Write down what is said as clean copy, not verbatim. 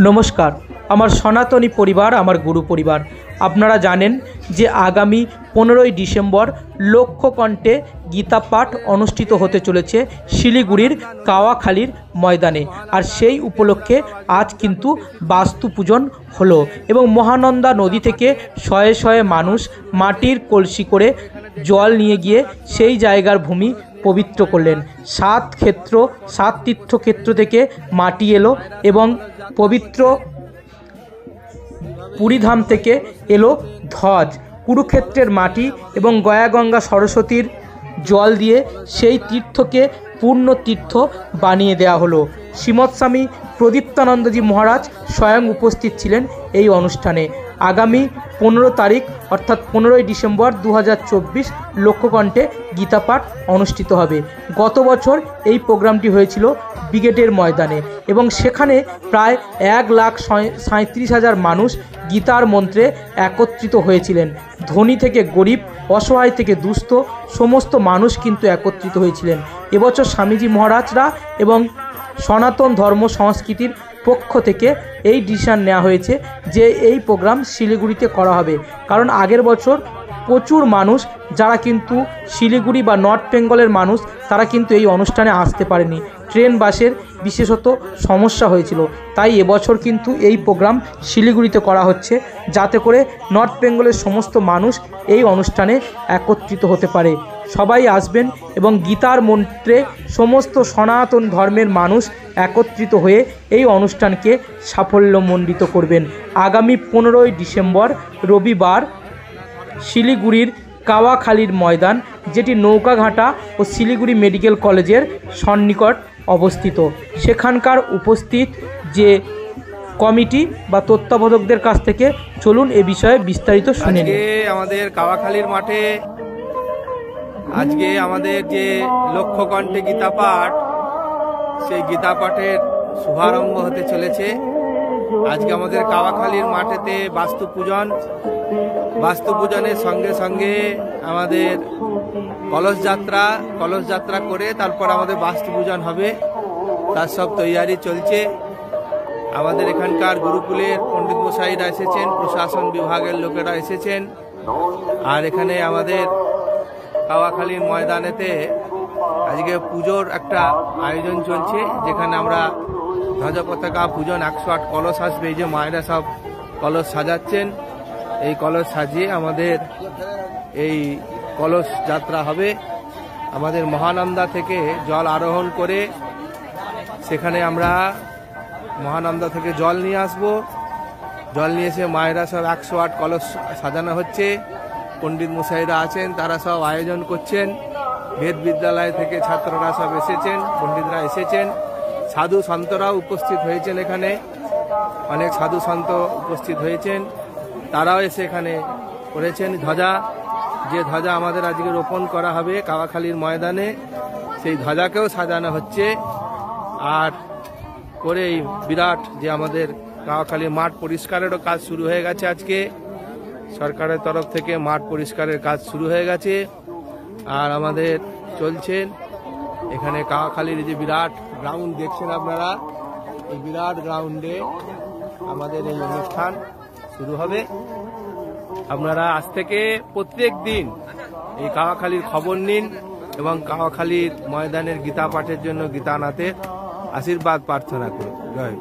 নমস্কার, আমার সনাতনী পরিবার, আমার গুরু পরিবার। আপনারা জানেন যে আগামী 15ই ডিসেম্বর লক্ষ্যকণ্ঠে গীতা পাঠ অনুষ্ঠিত হতে চলেছে শিলিগুড়ির কাওয়াখালীর ময়দানে। আর সেই উপলক্ষে আজ কিন্তু বাস্তু পূজন হলো এবং মহানন্দা নদী থেকে শয়ে শয়ে মানুষ মাটির কলসি করে জল নিয়ে গিয়ে সেই জায়গার ভূমি পবিত্র করলেন। 7 তীর্থক্ষেত্র থেকে মাটি এলো এবং পবিত্র পুরীধাম থেকে এলো ধ্বজ। কুরুক্ষেত্রের মাটি এবং গয়া গঙ্গা সরস্বতীর জল দিয়ে সেই তীর্থকে পূর্ণ তীর্থ বানিয়ে দেওয়া হলো। শ্রীমৎ স্বামী প্রদীপ্তানন্দজি মহারাজ স্বয়ং উপস্থিত ছিলেন এই অনুষ্ঠানে। আগামী 15 তারিখ অর্থাৎ 15ই ডিসেম্বর 2024 লক্ষ্যকণ্ঠে গীতাপাঠ অনুষ্ঠিত হবে। গত বছর এই প্রোগ্রামটি হয়েছিল ব্রিগেডের ময়দানে এবং সেখানে প্রায় 1,37,000 মানুষ গীতার মন্ত্রে একত্রিত হয়েছিলেন। ধনী থেকে গরিব, অসহায় থেকে দুস্থ সমস্ত মানুষ কিন্তু একত্রিত হয়েছিলেন। এবছর স্বামীজি মহারাজরা এবং সনাতন ধর্ম সংস্কৃতির পক্ষ থেকে এই ডিসিশন নেওয়া হয়েছে যে এই প্রোগ্রাম শিলিগুড়িতে করা হবে। কারণ আগের বছর প্রচুর মানুষ যারা কিন্তু শিলিগুড়ি বা নর্থ বেঙ্গলের মানুষ তারা কিন্তু এই অনুষ্ঠানে আসতে পারেনি। ট্রেন বাসের বিশেষত সমস্যা হয়েছিল, তাই এবছর কিন্তু এই প্রোগ্রাম শিলিগুড়িতে করা হচ্ছে যাতে করে নর্থ বেঙ্গলের সমস্ত মানুষ এই অনুষ্ঠানে একত্রিত হতে পারে। সবাই আসবেন এবং গীতার মন্ত্রে সমস্ত সনাতন ধর্মের মানুষ একত্রিত হয়ে এই অনুষ্ঠানকে সাফল্যমণ্ডিত করবেন। আগামী 15ই ডিসেম্বর রবিবার শিলিগুড়ির কাওয়াখালীর ময়দান, যেটি নৌকাঘাটা ও শিলিগুড়ি মেডিকেল কলেজের সন্নিকট অবস্থিত, সেখানকার উপস্থিত যে কমিটি বা তত্ত্বাবধায়কদের কাছ থেকে চলুন এ বিষয়ে বিস্তারিত শুনে নিন। আমাদের কাওয়াখালীর মাঠে আজকে আমাদের যে লক্ষ্যকণ্ঠে গীতা পাঠ, সেই গীতা পাঠের শুভারম্ভ হতে চলেছে। আজকে আমাদের কাওয়াখালীর মাঠেতে বাস্তু পূজনের সঙ্গে সঙ্গে আমাদের কলস যাত্রা করে তারপর আমাদের বাস্তু পূজন হবে। তার সব তৈয়ারি চলছে। আমাদের এখানকার গুরুকুলের পণ্ডিত মশাইরা এসেছেন, প্রশাসন বিভাগের লোকেরা এসেছেন। আর এখানে আমাদের কাওয়াখালীর ময়দানেতে আজকে পুজোর একটা আয়োজন চলছে, যেখানে আমরা ধ্বজা পতাকা পূজন 108 কলস আসবে। এই যে মায়েরা সব কলস সাজাচ্ছেন, এই কলস সাজিয়ে আমাদের এই কলস যাত্রা হবে। আমাদের মহানন্দা থেকে জল আরোহণ করে সেখানে আমরা মহানন্দা থেকে জল নিয়ে আসব। জল নিয়ে এসে মায়েরা সব 108 কলস সাজানো হচ্ছে। পণ্ডিত মশাইরা আছেন, তারা সব আয়োজন করছেন। বেদ বিদ্যালয় থেকে ছাত্ররা সব এসেছেন, পণ্ডিতরা এসেছেন, সাধু সন্তরাও উপস্থিত হয়েছেন। এখানে অনেক সাধু সন্ত উপস্থিত হয়েছেন, তারাও এসে এখানে করেছেন। যে ধ্বজা আমাদের আজকে রোপণ করা হবে কাওয়াখালীর ময়দানে, সেই ধ্বজাকেও সাজানো হচ্ছে। আর করে এই বিরাট যে আমাদের কাওয়াখালীর মাঠ পরিষ্কারেরও কাজ শুরু হয়ে গেছে। আজকে সরকারের তরফ থেকে মাঠ পরিষ্কারের কাজ শুরু হয়ে গেছে আর আমাদের চলছেন। এখানে কাওয়াখালীর যে বিরাট গ্রাউন্ড দেখছেন আপনারা, এই বিরাট গ্রাউন্ডে আমাদের এই অনুষ্ঠান শুরু হবে। আপনারা আজ থেকে প্রত্যেক দিন এই কাওয়াখালীর খবর নিন এবং কাওয়াখালীর ময়দানের গীতা পাঠের জন্য গীতানাথের আশীর্বাদ প্রার্থনা করুন। জয়।